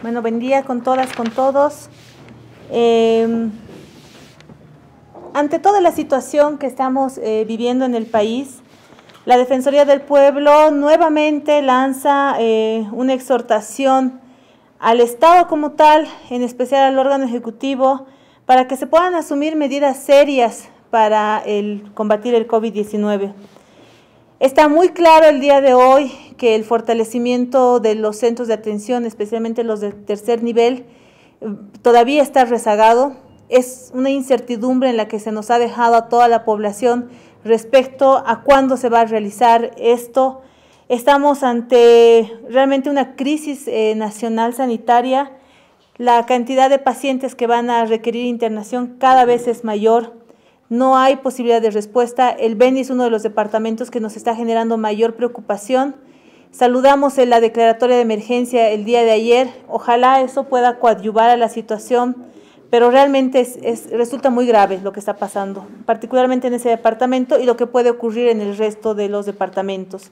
Bueno, buen día con todas, con todos. Ante toda la situación que estamos viviendo en el país, la Defensoría del Pueblo nuevamente lanza una exhortación al Estado como tal, en especial al órgano ejecutivo, para que se puedan asumir medidas serias para combatir el COVID-19. Está muy claro el día de hoy que el fortalecimiento de los centros de atención, especialmente los de tercer nivel, todavía está rezagado. Es una incertidumbre en la que se nos ha dejado a toda la población respecto a cuándo se va a realizar esto. Estamos ante realmente una crisis nacional sanitaria. La cantidad de pacientes que van a requerir internación cada vez es mayor. No hay posibilidad de respuesta. El Beni es uno de los departamentos que nos está generando mayor preocupación. Saludamos en la declaratoria de emergencia el día de ayer. Ojalá eso pueda coadyuvar a la situación, pero realmente resulta muy grave lo que está pasando, particularmente en ese departamento y lo que puede ocurrir en el resto de los departamentos.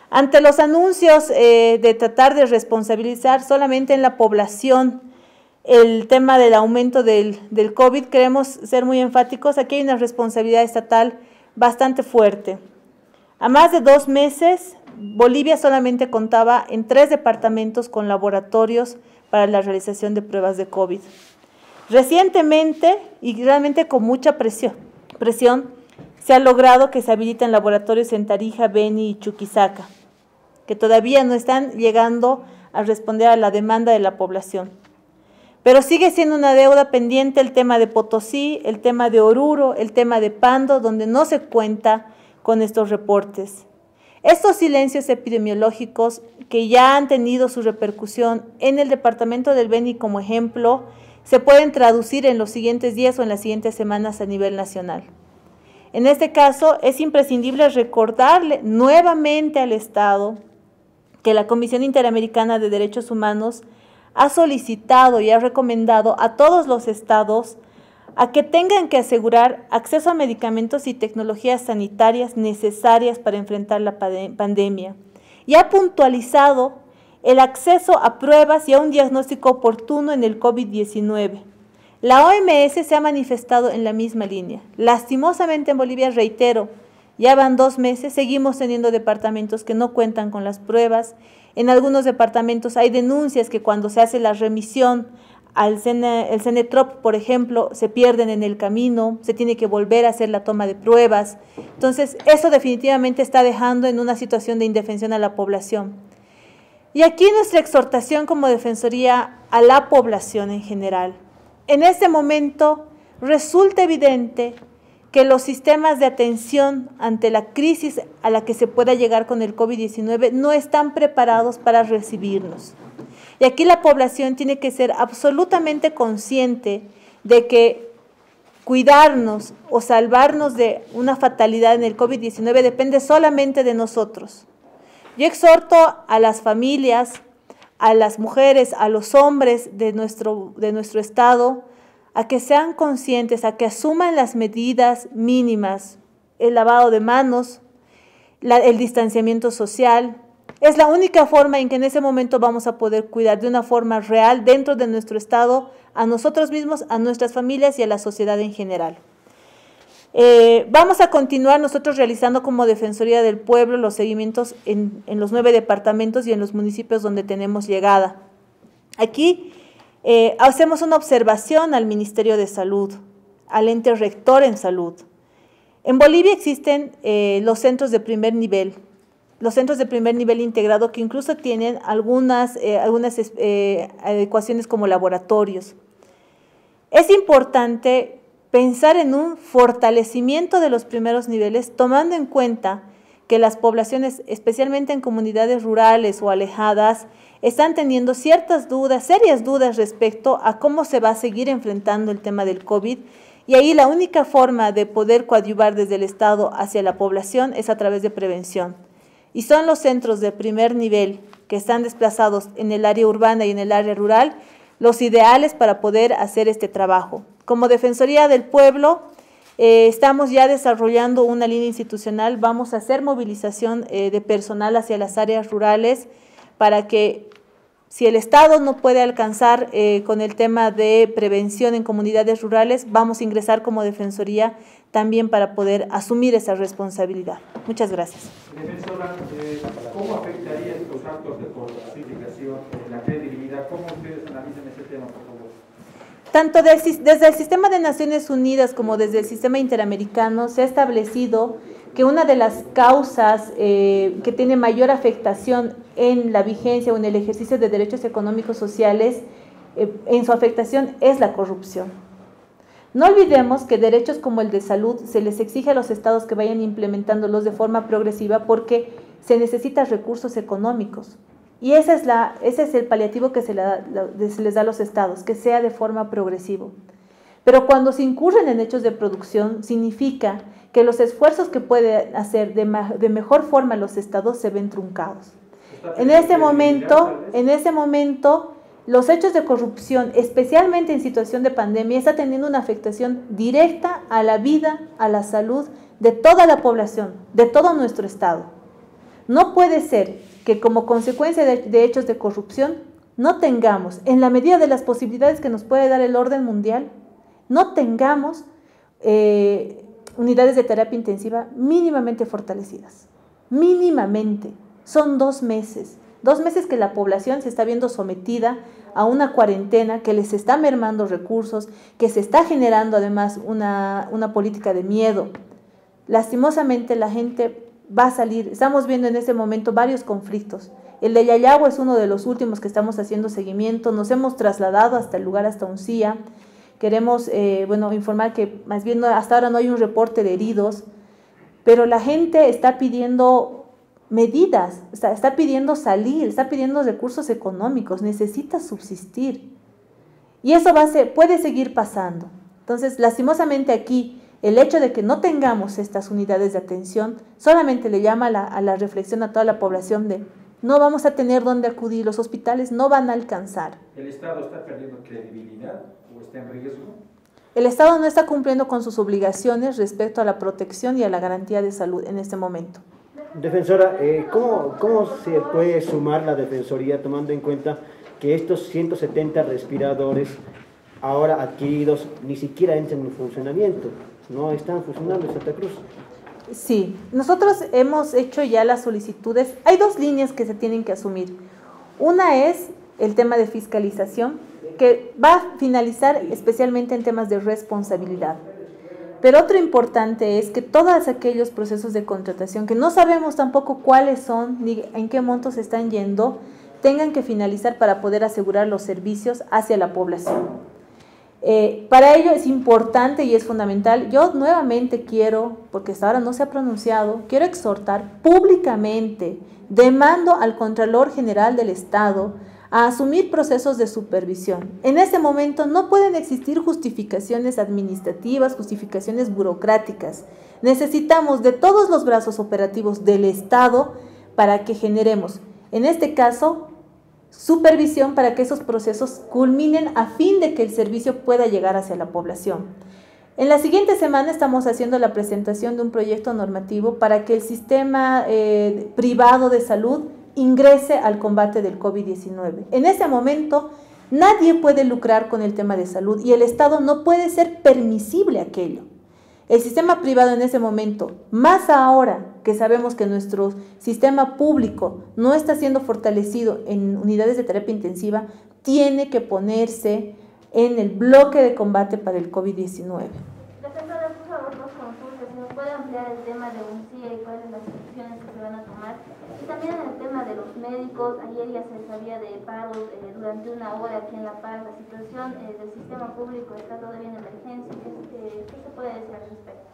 Ante los anuncios de tratar de responsabilizar solamente en la población el tema del aumento del COVID, queremos ser muy enfáticos. Aquí hay una responsabilidad estatal bastante fuerte. A más de 2 meses, Bolivia solamente contaba en 3 departamentos con laboratorios para la realización de pruebas de COVID. Recientemente, y realmente con mucha presión, se ha logrado que se habiliten laboratorios en Tarija, Beni y Chuquisaca, que todavía no están llegando a responder a la demanda de la población. Pero sigue siendo una deuda pendiente el tema de Potosí, el tema de Oruro, el tema de Pando, donde no se cuenta con estos reportes. Estos silencios epidemiológicos que ya han tenido su repercusión en el departamento del Beni como ejemplo, se pueden traducir en los siguientes días o en las siguientes semanas a nivel nacional. En este caso, es imprescindible recordarle nuevamente al Estado que la Comisión Interamericana de Derechos Humanos ha solicitado y ha recomendado a todos los estados a que tengan que asegurar acceso a medicamentos y tecnologías sanitarias necesarias para enfrentar la pandemia. Y ha puntualizado el acceso a pruebas y a un diagnóstico oportuno en el COVID-19. La OMS se ha manifestado en la misma línea. Lastimosamente en Bolivia, reitero, ya van 2 meses, seguimos teniendo departamentos que no cuentan con las pruebas. En algunos departamentos hay denuncias que cuando se hace la remisión al CENETROP, por ejemplo, se pierden en el camino, se tiene que volver a hacer la toma de pruebas. Entonces, eso definitivamente está dejando en una situación de indefensión a la población. Y aquí nuestra exhortación como Defensoría a la población en general. En este momento resulta evidente que los sistemas de atención ante la crisis a la que se pueda llegar con el COVID-19 no están preparados para recibirnos. Y aquí la población tiene que ser absolutamente consciente de que cuidarnos o salvarnos de una fatalidad en el COVID-19 depende solamente de nosotros. Yo exhorto a las familias, a las mujeres, a los hombres de nuestro estado, a que sean conscientes, a que asuman las medidas mínimas, el lavado de manos, el distanciamiento social. Es la única forma en que en ese momento vamos a poder cuidar de una forma real dentro de nuestro estado a nosotros mismos, a nuestras familias y a la sociedad en general. Vamos a continuar nosotros realizando como Defensoría del Pueblo los seguimientos en los 9 departamentos y en los municipios donde tenemos llegada. Aquí hacemos una observación al Ministerio de Salud, al ente rector en salud. En Bolivia existen los centros de primer nivel integrado que incluso tienen algunas adecuaciones como laboratorios. Es importante pensar en un fortalecimiento de los primeros niveles, tomando en cuenta que las poblaciones, especialmente en comunidades rurales o alejadas, están teniendo ciertas dudas, serias dudas respecto a cómo se va a seguir enfrentando el tema del COVID, y ahí la única forma de poder coadyuvar desde el Estado hacia la población es a través de prevención. Y son los centros de primer nivel que están desplazados en el área urbana y en el área rural los ideales para poder hacer este trabajo. Como Defensoría del Pueblo, estamos ya desarrollando una línea institucional, vamos a hacer movilización de personal hacia las áreas rurales para que Si el Estado no puede alcanzar con el tema de prevención en comunidades rurales, vamos a ingresar como Defensoría también para poder asumir esa responsabilidad. Muchas gracias. Defensora, ¿cómo afectaría estos actos de clasificación la credibilidad? ¿Cómo ustedes analizan ese tema, por favor? Tanto desde el sistema de Naciones Unidas como desde el sistema interamericano se ha establecido que una de las causas que tiene mayor afectación en la vigencia o en el ejercicio de derechos económicos sociales, en su afectación, es la corrupción. No olvidemos que derechos como el de salud se les exige a los estados que vayan implementándolos de forma progresiva porque se necesitan recursos económicos. Y ese es el paliativo que se les da a los estados, que sea de forma progresiva. Pero cuando se incurren en hechos de producción, significa que los esfuerzos que pueden hacer de mejor forma los estados se ven truncados. En ese momento, los hechos de corrupción, especialmente en situación de pandemia, está teniendo una afectación directa a la vida, a la salud de toda la población, de todo nuestro estado. No puede ser que como consecuencia de hechos de corrupción no tengamos, en la medida de las posibilidades que nos puede dar el orden mundial, no tengamos unidades de terapia intensiva mínimamente fortalecidas. Mínimamente. Son 2 meses. 2 meses que la población se está viendo sometida a una cuarentena que les está mermando recursos, que se está generando además una política de miedo. Lastimosamente la gente va a salir. Estamos viendo en este momento varios conflictos. El de Yayagua es uno de los últimos que estamos haciendo seguimiento. Nos hemos trasladado hasta el lugar, hasta Uncía. Queremos informar que más bien hasta ahora no hay un reporte de heridos, pero la gente está pidiendo medidas, está pidiendo salir, está pidiendo recursos económicos, necesita subsistir. Y eso puede seguir pasando. Entonces, lastimosamente aquí, el hecho de que no tengamos estas unidades de atención solamente le llama a la reflexión a toda la población de no vamos a tener dónde acudir, los hospitales no van a alcanzar. ¿El Estado está perdiendo credibilidad o está en riesgo? El Estado no está cumpliendo con sus obligaciones respecto a la protección y a la garantía de salud en este momento. Defensora, ¿cómo se puede sumar la Defensoría tomando en cuenta que estos 170 respiradores ahora adquiridos ni siquiera entran en funcionamiento? ¿No están funcionando en Santa Cruz? Sí, nosotros hemos hecho ya las solicitudes. Hay 2 líneas que se tienen que asumir. Una es el tema de fiscalización, que va a finalizar especialmente en temas de responsabilidad. Pero otro importante es que todos aquellos procesos de contratación, que no sabemos tampoco cuáles son ni en qué montos están yendo, tengan que finalizar para poder asegurar los servicios hacia la población. Para ello es importante y es fundamental. Yo nuevamente quiero, porque hasta ahora no se ha pronunciado, quiero exhortar públicamente, demando al Contralor General del Estado a asumir procesos de supervisión. En este momento no pueden existir justificaciones administrativas, justificaciones burocráticas. Necesitamos de todos los brazos operativos del Estado para que generemos, en este caso, supervisión para que esos procesos culminen a fin de que el servicio pueda llegar hacia la población. En la siguiente semana estamos haciendo la presentación de un proyecto normativo para que el sistema privado de salud ingrese al combate del COVID-19. En ese momento, nadie puede lucrar con el tema de salud y el Estado no puede ser permisible aquello. El sistema privado en ese momento, más ahora que sabemos que nuestro sistema público no está siendo fortalecido en unidades de terapia intensiva, tiene que ponerse en el bloque de combate para el COVID-19. Defensora, por favor, 2 consultas. ¿Se nos puede ampliar el tema de Uncía y cuáles las acciones que se van a tomar? Y también en el tema de los médicos, ayer ya se sabía de paros durante 1 hora aquí en La Paz. La situación del sistema público está todavía en emergencia. ¿Qué se puede decir al respecto?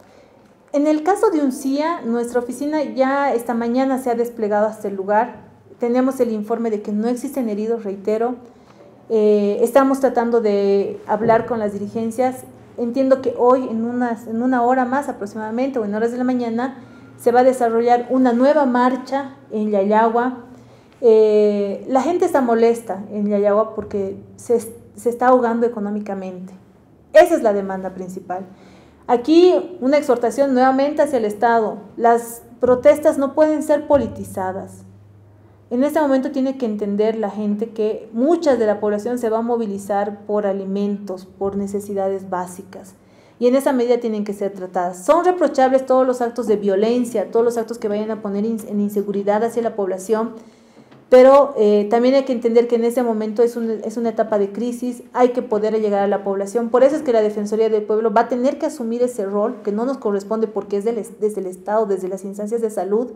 En el caso de Uncía, nuestra oficina ya esta mañana se ha desplegado hasta el lugar. Tenemos el informe de que no existen heridos, reitero. Estamos tratando de hablar con las dirigencias. Entiendo que hoy, en una hora más aproximadamente, o en horas de la mañana, se va a desarrollar una nueva marcha en Yayagua. La gente está molesta en Yayagua porque se está ahogando económicamente. Esa es la demanda principal. Aquí una exhortación nuevamente hacia el Estado. Las protestas no pueden ser politizadas. En este momento tiene que entender la gente que mucha de la población se va a movilizar por alimentos, por necesidades básicas. Y en esa medida tienen que ser tratadas. Son reprochables todos los actos de violencia, todos los actos que vayan a poner en inseguridad hacia la población, pero también hay que entender que en ese momento es una etapa de crisis, hay que poder llegar a la población. Por eso es que la Defensoría del Pueblo va a tener que asumir ese rol, que no nos corresponde porque es desde el Estado, desde las instancias de salud,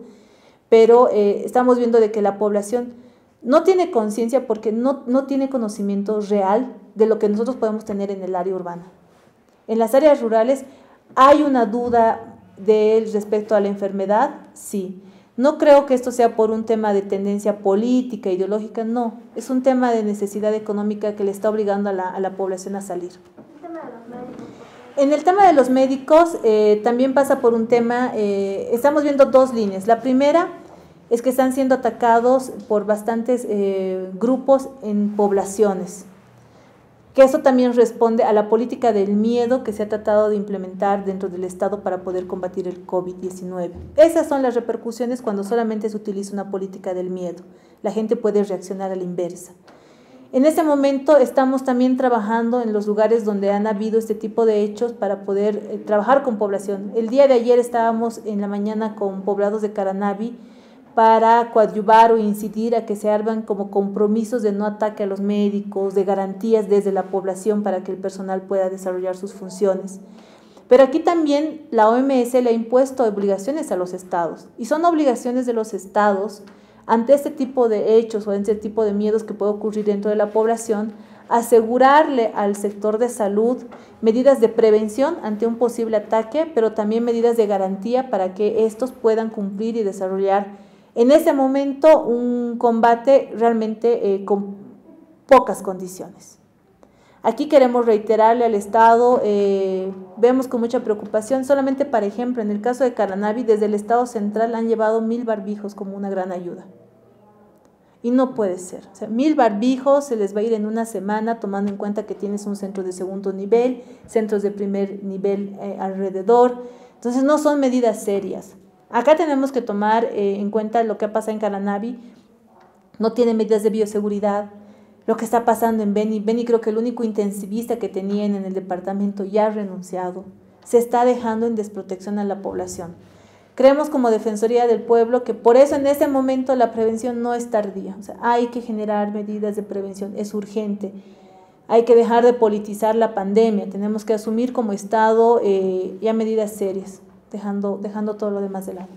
pero estamos viendo de que la población no tiene conciencia porque no tiene conocimiento real de lo que nosotros podemos tener en el área urbana. En las áreas rurales hay una duda respecto a la enfermedad, sí. No creo que esto sea por un tema de tendencia política, ideológica, no. Es un tema de necesidad económica que le está obligando a la población a salir. En el tema de los médicos también pasa por un tema, estamos viendo dos líneas. La primera es que están siendo atacados por bastantes grupos en poblaciones, que eso también responde a la política del miedo que se ha tratado de implementar dentro del Estado para poder combatir el COVID-19. Esas son las repercusiones cuando solamente se utiliza una política del miedo. La gente puede reaccionar a la inversa. En ese momento estamos también trabajando en los lugares donde han habido este tipo de hechos para poder trabajar con población. El día de ayer estábamos en la mañana con poblados de Caranavi para coadyuvar o incidir a que se arman como compromisos de no ataque a los médicos, de garantías desde la población para que el personal pueda desarrollar sus funciones. Pero aquí también la OMS le ha impuesto obligaciones a los estados, y son obligaciones de los estados ante este tipo de hechos o ante este tipo de miedos que puede ocurrir dentro de la población, asegurarle al sector de salud medidas de prevención ante un posible ataque, pero también medidas de garantía para que estos puedan cumplir y desarrollar en ese momento un combate realmente con pocas condiciones. Aquí queremos reiterarle al Estado, vemos con mucha preocupación, solamente para ejemplo, en el caso de Caranavi, desde el Estado central han llevado 1000 barbijos como una gran ayuda. Y no puede ser, o sea, 1000 barbijos se les va a ir en una semana, tomando en cuenta que tienes un centro de segundo nivel, centros de primer nivel alrededor, entonces no son medidas serias. Acá tenemos que tomar en cuenta lo que ha pasado en Caranavi, no tiene medidas de bioseguridad, lo que está pasando en Beni. Beni creo que el único intensivista que tenían en el departamento ya ha renunciado, se está dejando en desprotección a la población. Creemos como Defensoría del Pueblo que por eso en este momento la prevención no es tardía, o sea, hay que generar medidas de prevención, es urgente. Hay que dejar de politizar la pandemia, tenemos que asumir como Estado ya medidas serias, dejando todo lo demás de lado.